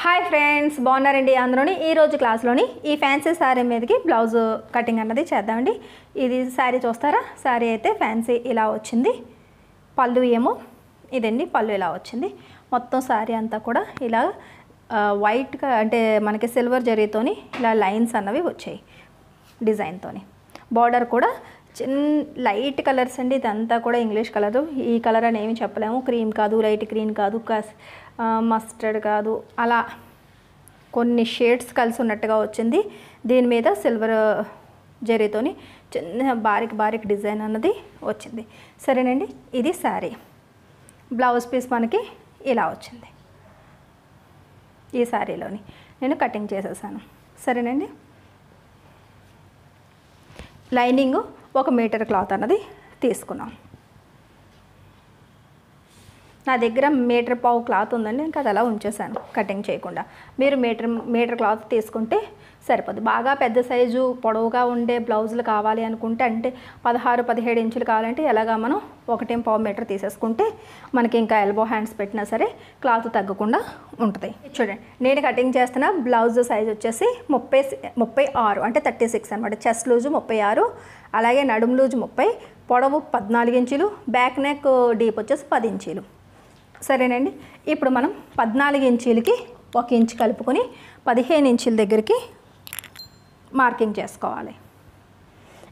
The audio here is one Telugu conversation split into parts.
హాయ్ ఫ్రెండ్స్, బాగున్నారండి అందరూని. ఈరోజు క్లాస్లోని ఈ ఫ్యాన్సీ శారీ మీదకి బ్లౌజ్ కటింగ్ అన్నది చేద్దామండి. ఇది శారీ చూస్తారా? శారీ అయితే ఫ్యాన్సీ ఇలా వచ్చింది. పళ్ళు ఏమో ఇదండి, పళ్ళు ఇలా వచ్చింది. మొత్తం శారీ అంతా కూడా ఇలా వైట్గా అంటే మనకి సిల్వర్ జరీతోని ఇలా లైన్స్ అన్నవి వచ్చాయి డిజైన్తోని. బార్డర్ కూడా లైట్ కలర్స్ అండి. ఇదంతా కూడా ఇంగ్లీష్ కలరు. ఈ కలర్ అని ఏమి చెప్పలేము. క్రీమ్ కాదు, లైట్ గ్రీన్ కాదు, మస్టర్డ్ కాదు, అలా కొన్ని షేడ్స్ కలిసి ఉన్నట్టుగా వచ్చింది. దీని మీద సిల్వర్ జరీతోని చిన్న బారిక్ డిజైన్ అన్నది వచ్చింది. సరేనండి, ఇది శారీ. బ్లౌజ్ పీస్ మనకి ఇలా వచ్చింది. ఈ శారీలోని నేను కటింగ్ చేసేసాను. సరేనండి, లైనింగ్ 1 మీటర్ క్లాత్ అన్నది తీసుకున్నాం. నా దగ్గర 1.5 మీటర్ క్లాత్ ఉందండి. ఇంకా అది అలా ఉంచేసాను కటింగ్ చేయకుండా. మీరు మీటర్ క్లాత్ తీసుకుంటే సరిపోదు. బాగా పెద్ద సైజు పొడవుగా ఉండే బ్లౌజులు కావాలి అనుకుంటే, అంటే 16-17 ఇంచులు కావాలంటే ఎలాగా మనం 1.5 మీటర్ తీసేసుకుంటే మనకి ఇంకా ఎల్బో హ్యాండ్స్ పెట్టినా సరే క్లాత్ తగ్గకుండా ఉంటుంది. చూడండి, నేను కటింగ్ చేస్తున్న బ్లౌజ్ సైజ్ వచ్చేసి 36 అంటే 36 అనమాట. చెస్ట్ లూజు 36, అలాగే నడుము లూజు 30, పొడవు 14 ఇంచులు, బ్యాక్ నెక్ డీప్ వచ్చేసి 10 ఇంచులు. సరేనండి, ఇప్పుడు మనం 14 ఇంచులకి 1 ఇంచు కలుపుకొని 15 ఇంచుల దగ్గరికి మార్కింగ్ చేసుకోవాలి.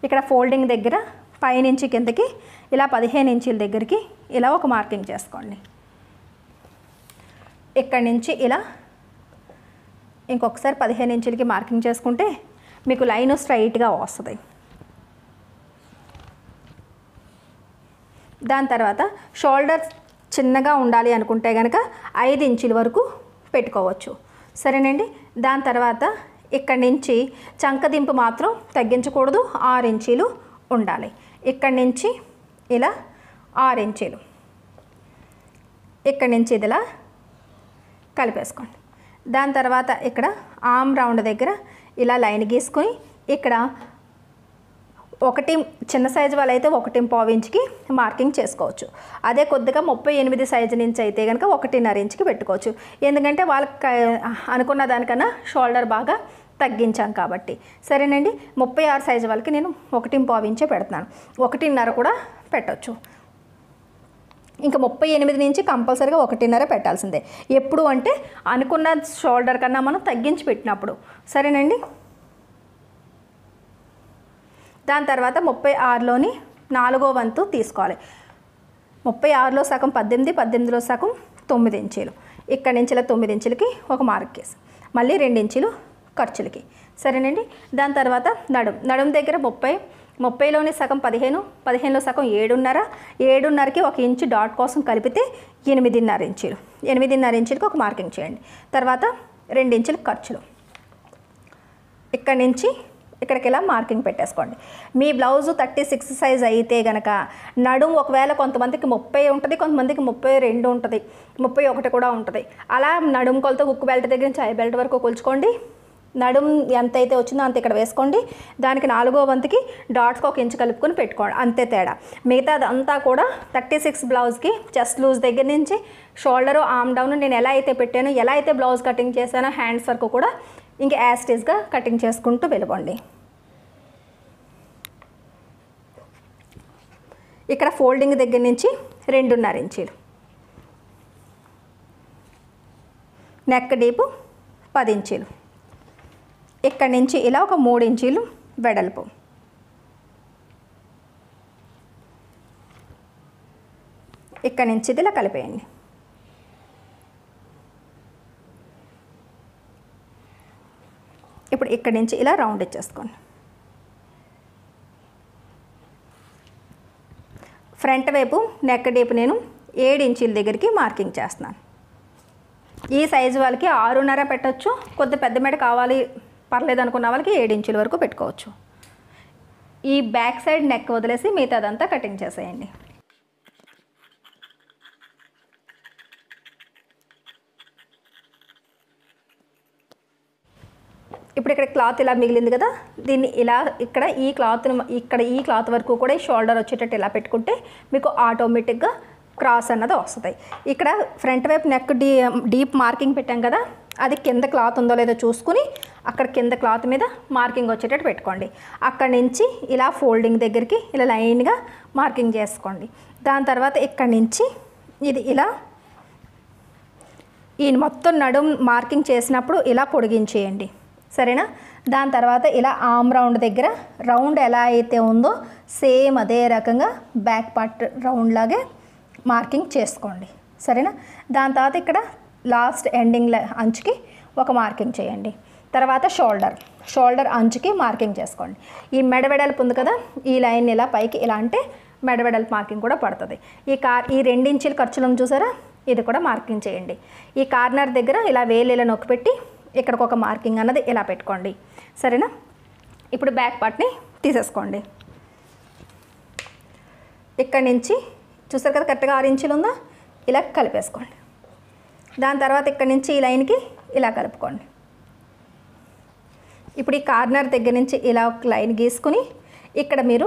ఇక్కడ ఫోల్డింగ్ దగ్గర పైనుంచి కిందకి ఇలా 15 ఇంచుల దగ్గరికి ఇలా ఒక మార్కింగ్ చేసుకోండి. ఇక్కడి నుంచి ఇలా ఇంకొకసారి 15 ఇంచులకి మార్కింగ్ చేసుకుంటే మీకు లైన్ స్ట్రైట్గా వస్తుంది. దాని తర్వాత షోల్డర్స్ చిన్నగా ఉండాలి అనుకుంటే కనుక 5 ఇంచుల వరకు పెట్టుకోవచ్చు. సరేనండి, దాని తర్వాత ఇక్కడి నుంచి చంకదింపు మాత్రం తగ్గించకూడదు, 6 ఇంచులు ఉండాలి. ఇక్కడి నుంచి ఇలా 6 ఇంచులు, ఇక్కడి నుంచి ఇదిలా కలిపేసుకోండి. దాని తర్వాత ఇక్కడ ఆర్మ్ రౌండ్ దగ్గర ఇలా లైన్ గీసుకొని ఇక్కడ చిన్న సైజు వాళ్ళు అయితే 1.5 ఇంచుకి మార్కింగ్ చేసుకోవచ్చు. అదే కొద్దిగా 38 సైజు నుంచి అయితే కనుక 1.5 ఇంచుకి పెట్టుకోవచ్చు. ఎందుకంటే వాళ్ళకి అనుకున్న దానికన్నా షోల్డర్ బాగా తగ్గించాం కాబట్టి. సరేనండి, 36 సైజు వాళ్ళకి నేను 1.5 ఇంచే పెడుతున్నాను. 1.5 కూడా పెట్టవచ్చు. ఇంకా 38 నుంచి కంపల్సరీగా 1.5 పెట్టాల్సిందే. ఎప్పుడు అంటే అనుకున్న షోల్డర్ కన్నా మనం తగ్గించి పెట్టినప్పుడు. సరేనండి, దాని తర్వాత 36లోని 4వ వంతు తీసుకోవాలి. 36లో సగం 18, 18లో సగం 9 ఇంచులు. ఇక్కడి నుంచి ఇలా 9 ఇంచులకి ఒక మార్క్ వేసి మళ్ళీ 2 ఇంచులు ఖర్చులకి. సరేనండి, దాని తర్వాత నడుం దగ్గర 30, 30లోని సగం 15, 15లో సగం 7.5, 7.5కి 1 ఇంచు డాట్ కోసం కలిపితే 8.5 ఇంచులు. 8.5 ఇంచులకి ఒక మార్కింగ్ చేయండి. తర్వాత 2 ఇంచులు ఖర్చులు. ఇక్కడి నుంచి ఇక్కడికి ఇలా మార్కింగ్ పెట్టేసుకోండి. మీ బ్లౌజు 36 సైజ్ అయితే కనుక నడుము ఒకవేళ కొంతమందికి 30 ఉంటుంది, కొంతమందికి 32 ఉంటుంది, 31 కూడా ఉంటుంది. అలా నడుము కొలత హుక్ బెల్ట్ దగ్గర నుంచి ఐ బెల్ట్ వరకు కొలుచుకోండి. నడుము ఎంత అయితే వచ్చిందో అంత ఇక్కడ వేసుకోండి. దానికి 4వ వంతుకి డాట్స్కి 1 ఇంచు కలుపుకొని పెట్టుకోండి. అంతే తేడా. మిగతాదంతా కూడా 36 బ్లౌజ్కి చెస్ట్ లూజ్ దగ్గర నుంచి షోల్డరు, ఆర్మ్ డౌన్ నేను ఎలా అయితే పెట్టానో, ఎలా అయితే బ్లౌజ్ కటింగ్ చేశానో హ్యాండ్స్ వరకు కూడా ఇంకా యాస్టీస్గా కటింగ్ చేసుకుంటూ వెళ్ళిపోండి. ఇక్కడ ఫోల్డింగ్ దగ్గర నుంచి 2.5 ఇంచులు, నెక్ డీపు 10 ఇంచులు, ఇక్కడి నుంచి ఇలా ఒక 3 ఇంచులు వెడల్పు, ఇక్కడి నుంచి ఇది ఇలా కలిపేయండి. ఇప్పుడు ఇక్కడి నుంచి ఇలా రౌండ్ ఇచ్చేసుకోండి. ఫ్రంట్ వైపు నెక్ డీప్ నేను 7 ఇంచుల దగ్గరికి మార్కింగ్ చేస్తున్నాను. ఈ సైజు వాళ్ళకి 6.5 పెట్టవచ్చు. కొద్ది పెద్ద మెడ కావాలి పర్లేదు అనుకున్న వాళ్ళకి 7 ఇంచుల వరకు పెట్టుకోవచ్చు. ఈ బ్యాక్ సైడ్ నెక్ వదిలేసి మిగతాదంతా కటింగ్ చేసేయండి. ఇప్పుడు ఇక్కడ క్లాత్ ఇలా మిగిలింది కదా, దీన్ని ఇలా ఈ క్లాత్ వరకు కూడా ఈ షోల్డర్ వచ్చేటట్టు ఇలా పెట్టుకుంటే మీకు ఆటోమేటిక్గా క్రాస్ అన్నది వస్తుంది. ఇక్కడ ఫ్రంట్ వైపు నెక్ డీప్ మార్కింగ్ పెట్టాం కదా, అది కింద క్లాత్ ఉందో లేదో చూసుకుని అక్కడ కింద క్లాత్ మీద మార్కింగ్ వచ్చేటట్టు పెట్టుకోండి. అక్కడి నుంచి ఇలా ఫోల్డింగ్ దగ్గరికి ఇలా లైన్గా మార్కింగ్ చేసుకోండి. దాని తర్వాత ఇక్కడి నుంచి ఇది ఇలా ఈ మొత్తం నడుం మార్కింగ్ చేసినప్పుడు ఇలా పొడిగించేయండి, సరేనా. దాని తర్వాత ఇలా ఆమ్ రౌండ్ దగ్గర రౌండ్ ఎలా అయితే ఉందో సేమ్ అదే రకంగా బ్యాక్ పార్ట్ రౌండ్ లాగే మార్కింగ్ చేసుకోండి, సరేనా. దాని తర్వాత ఇక్కడ లాస్ట్ ఎండింగ్ అంచుకి ఒక మార్కింగ్ చేయండి. తర్వాత షోల్డర్ అంచుకి మార్కింగ్ చేసుకోండి. ఈ మెడ వెడల్పు ఉంది కదా, ఈ లైన్ ఇలా పైకి ఇలా అంటే మెడ వెడల్పు మార్కింగ్ కూడా పడుతుంది. ఈ 2 ఇంచుల ఖర్చులను చూసారా, ఇది కూడా మార్కింగ్ చేయండి. ఈ కార్నర్ దగ్గర ఇలా వేలు ఇలా నొక్కి పెట్టి ఇక్కడికి ఒక మార్కింగ్ అన్నది ఇలా పెట్టుకోండి, సరేనా. ఇప్పుడు బ్యాక్ పార్ట్ని తీసేసుకోండి. ఇక్కడి నుంచి చూసారు కదా కరెక్ట్గా 6 ఇంచులు ఉందా, ఇలా కలిపేసుకోండి. దాని తర్వాత ఇక్కడి నుంచి ఈ లైన్కి ఇలా కలుపుకోండి. ఇప్పుడు ఈ కార్నర్ దగ్గర నుంచి ఇలా ఒక లైన్ గీసుకుని ఇక్కడ మీరు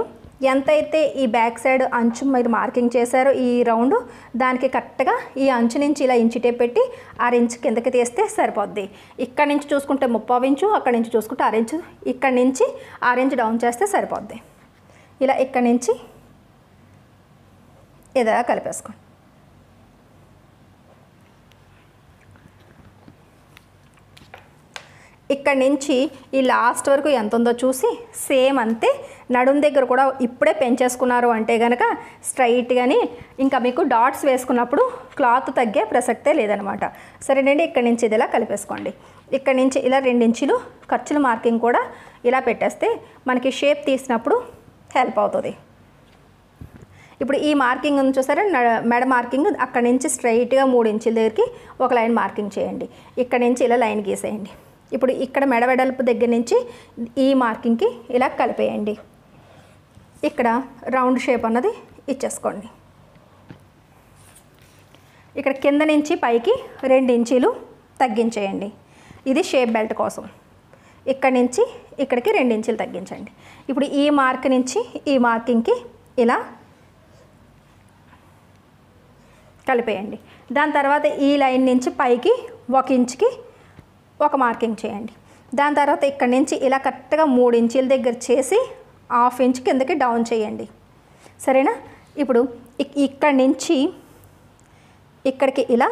ఎంతైతే ఈ బ్యాక్ సైడ్ అంచు మీరు మార్కింగ్ చేశారో ఈ రౌండ్, దానికి కరెక్ట్గా ఈ అంచు నుంచి ఇలా ఇంచు టేప్ పెట్టి 6 ఇంచు కిందకి తీస్తే సరిపోద్ది. ఇక్కడ నుంచి చూసుకుంటే 30 ఇంచు, అక్కడి నుంచి చూసుకుంటే 6 ఇంచు, ఇక్కడ నుంచి 6 ఇంచు డౌన్ చేస్తే సరిపోద్ది. ఇలా ఇక్కడ నుంచి ఇలా కలిపేసుకోండి. ఇక్కడ నుంచి ఈ లాస్ట్ వరకు ఎంత ఉందో చూసి సేమ్ అంతే నడుం దగ్గర కూడా ఇప్పుడే పెంచేసుకున్నారు అంటే కనుక స్ట్రైట్గాని ఇంకా మీకు డాట్స్ వేసుకున్నప్పుడు క్లాత్ తగ్గే ప్రసక్తే లేదనమాట, సరేనండి. ఇక్కడ నుంచి ఇది ఇలా కలిపేసుకోండి. ఇక్కడ నుంచి ఇలా 2 ఇంచులు ఖర్చుల మార్కింగ్ కూడా ఇలా పెట్టేస్తే మనకి షేప్ తీసినప్పుడు హెల్ప్ అవుతుంది. ఇప్పుడు ఈ మార్కింగ్ ఉంది చూసారా, మెడ మార్కింగ్, అక్కడ నుంచి స్ట్రైట్గా 3 ఇంచుల దగ్గరికి ఒక లైన్ మార్కింగ్ చేయండి. ఇక్కడ నుంచి ఇలా లైన్ గీసేయండి. ఇప్పుడు ఇక్కడ మెడ వెడల్పు దగ్గర నుంచి ఈ మార్కింగ్కి ఇలా కలిపేయండి. ఇక్కడ రౌండ్ షేప్ అన్నది ఇచ్చేసుకోండి. ఇక్కడ కింద నుంచి పైకి 2 ఇంచీలు తగ్గించేయండి. ఇది షేప్ బెల్ట్ కోసం. ఇక్కడ నుంచి ఇక్కడికి 2 ఇంచీలు తగ్గించండి. ఇప్పుడు ఈ మార్క్ నుంచి ఈ మార్కింగ్కి ఇలా కలిపేయండి. దాని తర్వాత ఈ లైన్ నుంచి పైకి 1 ఇంచుకి ఒక మార్కింగ్ చేయండి. దాని తర్వాత ఇక్కడ నుంచి ఇలా కరెక్ట్గా 3 ఇంచుల దగ్గర చేసి 1/2 ఇంచ్ కిందకి డౌన్ చేయండి, సరేనా. ఇప్పుడు ఇక్కడ నుంచి ఇక్కడికి ఇలా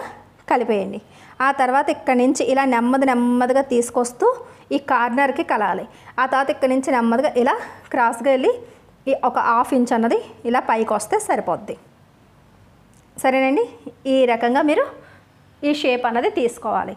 కలిపేయండి. ఆ తర్వాత ఇక్కడ నుంచి ఇలా నెమ్మదిగా తీసుకొస్తూ ఈ కార్నర్కి కలాలి. ఆ తర్వాత ఇక్కడ నుంచి నెమ్మదిగా ఇలా క్రాస్గా వెళ్ళి ఒక 1/2 ఇంచ్ అన్నది ఇలా పైకి వస్తే సరిపోద్ది, సరేనండి. ఈ రకంగా మీరు ఈ షేప్ అన్నది తీసుకోవాలి.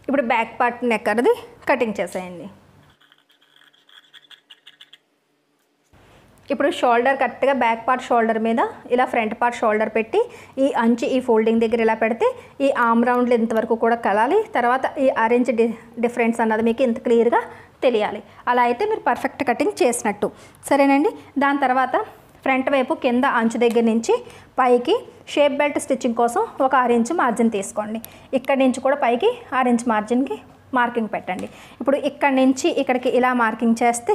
ఇప్పుడు బ్యాక్ పార్ట్ నెక్ అనేది కటింగ్ చేసేయండి. ఇప్పుడు షోల్డర్ కరెక్ట్గా బ్యాక్ పార్ట్ షోల్డర్ మీద ఇలా ఫ్రంట్ పార్ట్ షోల్డర్ పెట్టి ఈ అంచు ఈ ఫోల్డింగ్ దగ్గర ఇలా పెడితే ఈ ఆమ్ రౌండ్లు ఇంతవరకు కూడా కలాలి. తర్వాత ఈ అరేంజ్ డిఫరెన్స్ అన్నది మీకు ఇంత క్లియర్గా తెలియాలి. అలా అయితే మీరు పర్ఫెక్ట్ కటింగ్ చేసినట్టు, సరేనండి. దాని తర్వాత ఫ్రంట్ వైపు కింద అంచు దగ్గర నుంచి పైకి షేప్ బెల్ట్ స్టిచ్చింగ్ కోసం ఒక 6 ఇంచు మార్జిన్ తీసుకోండి. ఇక్కడి నుంచి కూడా పైకి 6 ఇంచ్ మార్జిన్కి మార్కింగ్ పెట్టండి. ఇప్పుడు ఇక్కడి నుంచి ఇక్కడికి ఇలా మార్కింగ్ చేస్తే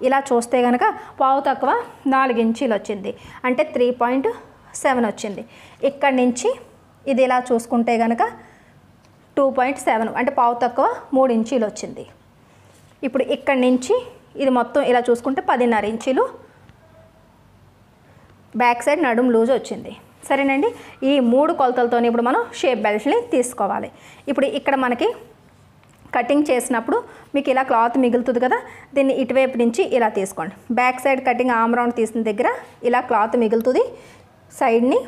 ఇలా చూస్తే కనుక పావు తక్కువ 4 ఇంచీలు వచ్చింది, అంటే 3.7 వచ్చింది. ఇక్కడి నుంచి ఇది ఇలా చూసుకుంటే కనుక 2.7 అంటే పావు తక్కువ 3 ఇంచీలు వచ్చింది. ఇప్పుడు ఇక్కడి నుంచి ఇది మొత్తం ఇలా చూసుకుంటే 10.5 ఇంచీలు బ్యాక్ సైడ్ నడుము లూజ్ వచ్చింది, సరేనండి. ఈ 3 కొలతలతో ఇప్పుడు మనం షేప్ బెల్ట్ని తీసుకోవాలి. ఇప్పుడు ఇక్కడ మనకి కటింగ్ చేసినప్పుడు మీకు ఇలా క్లాత్ మిగులుతుంది కదా, దీన్ని ఇటువైపు నుంచి ఇలా తీసుకోండి. Back side cutting arm round తీసిన దగ్గర ఇలా క్లాత్ మిగులుతుంది. సైడ్ని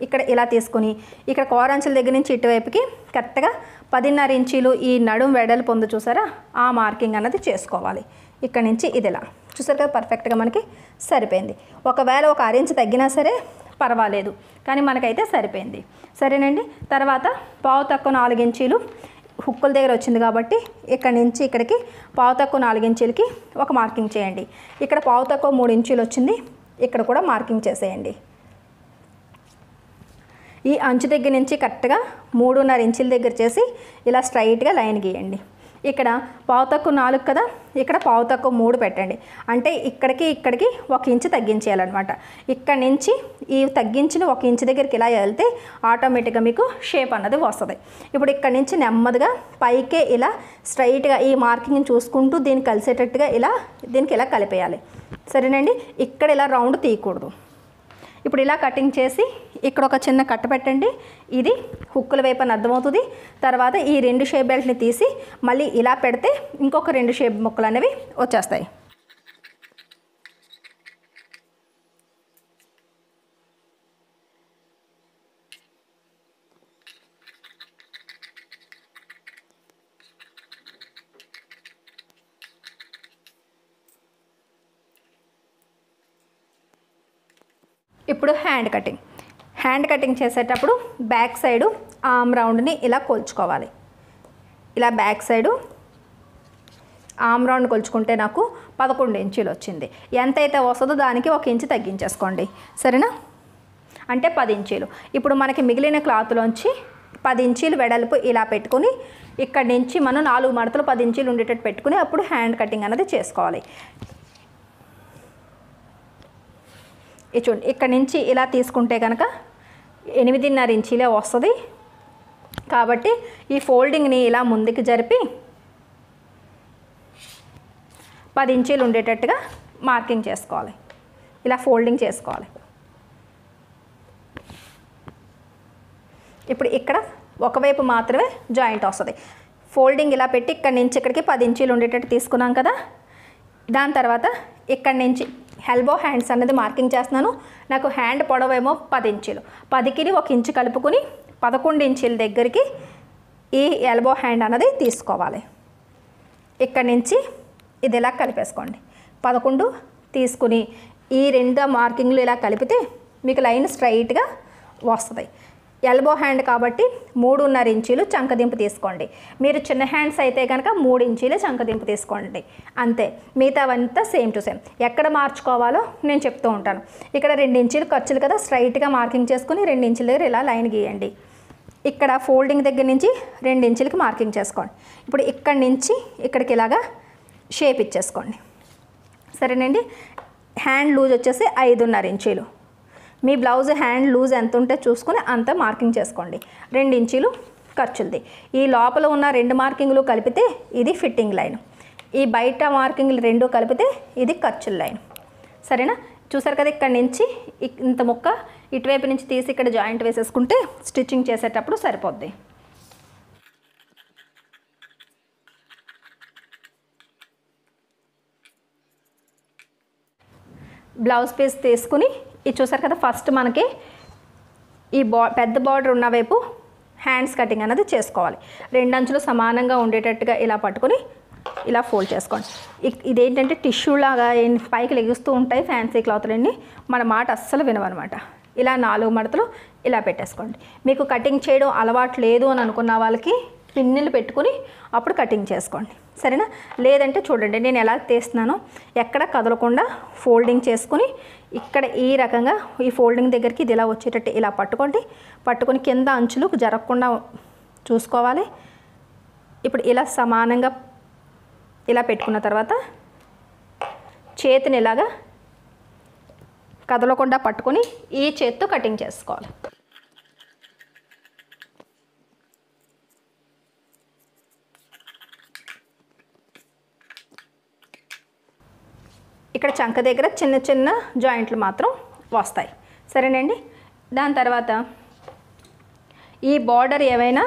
ఇక్కడ ఇలా తీసుకొని ఇక్కడ కోరంచుల దగ్గర నుంచి ఇటువైపుకి కరెక్ట్గా 10.5 ఇంచీలు ఈ నడుము వెడల్పు పొందు చూసారా, ఆ మార్కింగ్ అన్నది చేసుకోవాలి. ఇక్కడ నుంచి ఇది ఇలా చూసారు కదా, పర్ఫెక్ట్గా మనకి సరిపోయింది. ఒకవేళ ఒక 6 ఇంచ్ తగ్గినా సరే పర్వాలేదు, కానీ మనకైతే సరిపోయింది, సరేనండి. తర్వాత పావు తక్కువ 4 ఇంచీలు హుక్కుల దగ్గర వచ్చింది కాబట్టి ఇక్కడ నుంచి ఇక్కడికి పావు తక్కువ 4 ఇంచీలకి ఒక మార్కింగ్ చేయండి. ఇక్కడ పావు తక్కువ 3 ఇంచీలు వచ్చింది, ఇక్కడ కూడా మార్కింగ్ చేసేయండి. ఈ అంచు దగ్గర నుంచి కరెక్ట్గా 3.5 ఇంచుల దగ్గర చేసి ఇలా స్ట్రైట్గా లైన్ గీయండి. ఇక్కడ పావుతక్కువ 4 కదా, ఇక్కడ పావుతక్కువ 3 పెట్టండి. అంటే ఇక్కడికి 1 ఇంచు తగ్గించేయాలన్నమాట. ఇక్కడ నుంచి ఈ తగ్గించిన 1 ఇంచు దగ్గరికి ఇలా వెళ్తే ఆటోమేటిక్గా మీకు షేప్ అన్నది వస్తుంది. ఇప్పుడు ఇక్కడ నుంచి నెమ్మదిగా పైకే ఇలా స్ట్రైట్గా ఈ మార్కింగ్ని చూసుకుంటూ దీన్ని కలిసేటట్టుగా దీనికి ఇలా కలిపేయాలి. సరేనండి. ఇక్కడ ఇలా రౌండ్ తీయకూడదు. ఇప్పుడు ఇలా కటింగ్ చేసి ఇక్కడ ఒక చిన్న కట్ట పెట్టండి. ఇది హుక్కుల వైపు అని అర్థమవుతుంది. తర్వాత ఈ 2 షేప్ బెల్ట్ని తీసి మళ్ళీ ఇలా పెడితే ఇంకొక 2 షేప్ ముక్కలు అనేవి వచ్చేస్తాయి. ఇప్పుడు హ్యాండ్ కటింగ్ చేసేటప్పుడు బ్యాక్ సైడు ఆర్మ్ రౌండ్ని ఇలా కొలుచుకోవాలి. ఇలా బ్యాక్ సైడు ఆర్మ్ రౌండ్ కొలుచుకుంటే నాకు 11 ఇంచులు వచ్చింది. ఎంతైతే వస్తుందో దానికి 1 ఇంచు తగ్గించేసుకోండి. సరేనా? అంటే 10 ఇంచులు. ఇప్పుడు మనకి మిగిలిన క్లాత్లోంచి 10 ఇంచులు వెడల్పు ఇలా పెట్టుకుని ఇక్కడి నుంచి మనం 4 మడతలు 10 ఇంచులు ఉండేటట్టు పెట్టుకుని అప్పుడు హ్యాండ్ కటింగ్ అనేది చేసుకోవాలి. చూడండి, ఇక్కడ నుంచి ఇలా తీసుకుంటే కనుక 8.5 ఇంచులే వస్తుంది. కాబట్టి ఈ ఫోల్డింగ్ని ఇలా ముందుకు జరిపి 10 ఇంచులు ఉండేటట్టుగా మార్కింగ్ చేసుకోవాలి. ఇలా ఫోల్డింగ్ చేసుకోవాలి. ఇప్పుడు ఇక్కడ ఒకవైపు మాత్రమే జాయింట్ వస్తుంది. ఫోల్డింగ్ ఇలా పెట్టి ఇక్కడ నుంచి ఇక్కడికి 10 ఇంచులు ఉండేటట్టు తీసుకున్నాం కదా. దాని తర్వాత ఇక్కడి నుంచి ఎల్బో హ్యాండ్స్ అన్నది మార్కింగ్ చేస్తున్నాను. నాకు హ్యాండ్ పొడవేమో 10 ఇంచులు. 10కి 1 ఇంచు కలుపుకొని 11 ఇంచుల దగ్గరికి ఈ ఎల్బో హ్యాండ్ అన్నది తీసుకోవాలి. ఇక్కడి నుంచి ఇది ఇలా కలిపేసుకోండి. 11 తీసుకుని ఈ 2 మార్కింగ్లు ఇలా కలిపితే మీకు లైన్ స్ట్రైట్గా వస్తుంది. ఎల్బో హ్యాండ్ కాబట్టి 3.5 ఇంచులు చంకదింపు తీసుకోండి. మీరు చిన్న హ్యాండ్స్ అయితే కనుక 3 ఇంచులే చంకదింపు తీసుకోండి. అంతే. మిగతావంతా సేమ్ టు సేమ్. ఎక్కడ మార్చుకోవాలో నేను చెప్తూ ఉంటాను. ఇక్కడ 2 ఇంచులు ఖర్చులు కదా, స్ట్రైట్గా మార్కింగ్ చేసుకుని 2 ఇంచుల దగ్గర ఇలా లైన్ గీయండి. ఇక్కడ ఫోల్డింగ్ దగ్గర నుంచి 2 ఇంచులకి మార్కింగ్ చేసుకోండి. ఇప్పుడు ఇక్కడి నుంచి ఇక్కడికి ఇలాగా షేప్ ఇచ్చేసుకోండి. సరేనండి. హ్యాండ్ లూజ్ వచ్చేసి 5.5 ఇంచులు. మీ బ్లౌజ్ హ్యాండ్ లూజ్ ఎంత ఉంటే చూసుకుని అంత మార్కింగ్ చేసుకోండి. 2 ఇంచులు ఖర్చులది. ఈ లోపల ఉన్న 2 మార్కింగ్లు కలిపితే ఇది ఫిట్టింగ్ లైన్. ఈ బయట మార్కింగ్లు 2 కలిపితే ఇది ఖర్చుల లైన్. సరేనా? చూసారు కదా, ఇక్కడ నుంచి ఇంత ముక్క ఇటువైపు నుంచి తీసి ఇక్కడ జాయింట్ వేసేసుకుంటే స్టిచ్చింగ్ చేసేటప్పుడు సరిపోద్ది. బ్లౌజ్ పీస్ తీసుకుని ఇది చూసారు కదా, ఫస్ట్ మనకి ఈ పెద్ద బార్డర్ ఉన్న వైపు హ్యాండ్స్ కటింగ్ అనేది చేసుకోవాలి. 2 అంచులు సమానంగా ఉండేటట్టుగా ఇలా పట్టుకొని ఇలా ఫోల్డ్ చేసుకోండి. ఇదేంటంటే టిష్యూ లాగా పైకి లెగుస్తూ ఉంటాయి ఫ్యాన్సీ క్లాత్లన్నీ. మన మాట అస్సలు వినవన్నమాట. ఇలా 4 మడతలు ఇలా పెట్టేసుకోండి. మీకు కటింగ్ చేయడం అలవాటు లేదు అని అనుకున్న వాళ్ళకి పిన్నులు పెట్టుకుని అప్పుడు కటింగ్ చేసుకోండి. సరేనా? లేదంటే చూడండి నేను ఎలా తీస్తున్నానో, ఎక్కడ కదలకుండా ఫోల్డింగ్ చేసుకుని ఇక్కడ ఈ రకంగా ఈ ఫోల్డింగ్ దగ్గరికి ఇది ఇలా వచ్చేటట్టు ఇలా పట్టుకొని కింద అంచులు జరగకుండా చూసుకోవాలి. ఇప్పుడు ఇలా సమానంగా ఇలా పెట్టుకున్న తర్వాత చేతిని ఇలాగా కదలకుండా పట్టుకొని ఈ చేత్తో కటింగ్ చేసుకోవాలి. ఇక్కడ చంక దగ్గర చిన్న చిన్న జాయింట్లు మాత్రం వస్తాయి. సరేనండి. దాని తర్వాత ఈ బార్డర్ ఏమైనా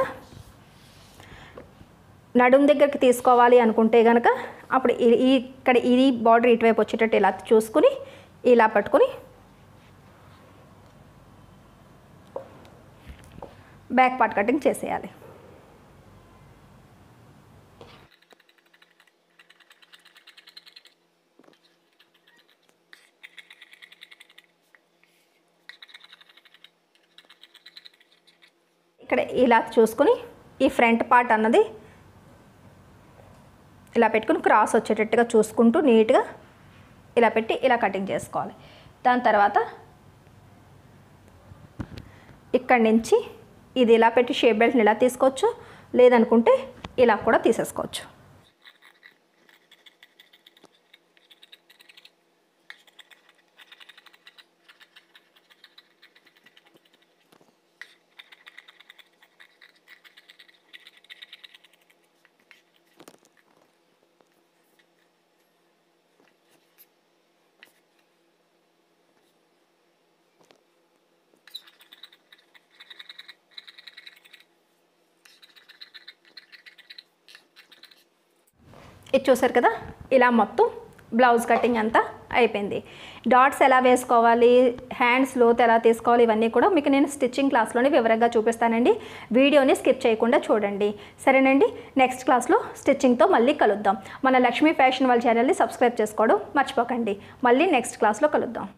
నడుం దగ్గరికి తీసుకోవాలి అనుకుంటే కనుక అప్పుడు ఇక్కడ ఇది బార్డర్ ఇటువైపు వచ్చేటట్టు ఇలా చూసుకుని ఇలా పట్టుకొని బ్యాక్ పార్ట్ కటింగ్ చేసేయాలి. ఇక్కడ ఇలా చూసుకుని ఈ ఫ్రంట్ పార్ట్ అన్నది ఇలా పెట్టుకుని క్రాస్ వచ్చేటట్టుగా చూసుకుంటూ నీట్గా ఇలా పెట్టి ఇలా కటింగ్ చేసుకోవాలి. దాని తర్వాత ఇక్కడి నుంచి ఇది ఇలా పెట్టి షేప్ బెల్ట్ని ఇలా తీసుకోవచ్చు, లేదనుకుంటే ఇలా కూడా తీసేసుకోవచ్చు. ఇది చూసారు కదా, ఇలా మొత్తం బ్లౌజ్ కటింగ్ అంతా అయిపోయింది. డాట్స్ ఎలా వేసుకోవాలి, హ్యాండ్స్ లోత్ ఎలా తీసుకోవాలి, ఇవన్నీ కూడా మీకు నేను స్టిచ్చింగ్ క్లాస్లోనే వివరంగా చూపిస్తానండి. వీడియోని స్కిప్ చేయకుండా చూడండి, సరేనండి. నెక్స్ట్ క్లాస్లో స్టిచ్చింగ్తో మళ్ళీ కలుద్దాం. మన లక్ష్మీ ఫ్యాషన్ వాళ్ళ ఛానల్ని సబ్స్క్రైబ్ చేసుకోవడం మర్చిపోకండి. మళ్ళీ నెక్స్ట్ క్లాస్లో కలుద్దాం.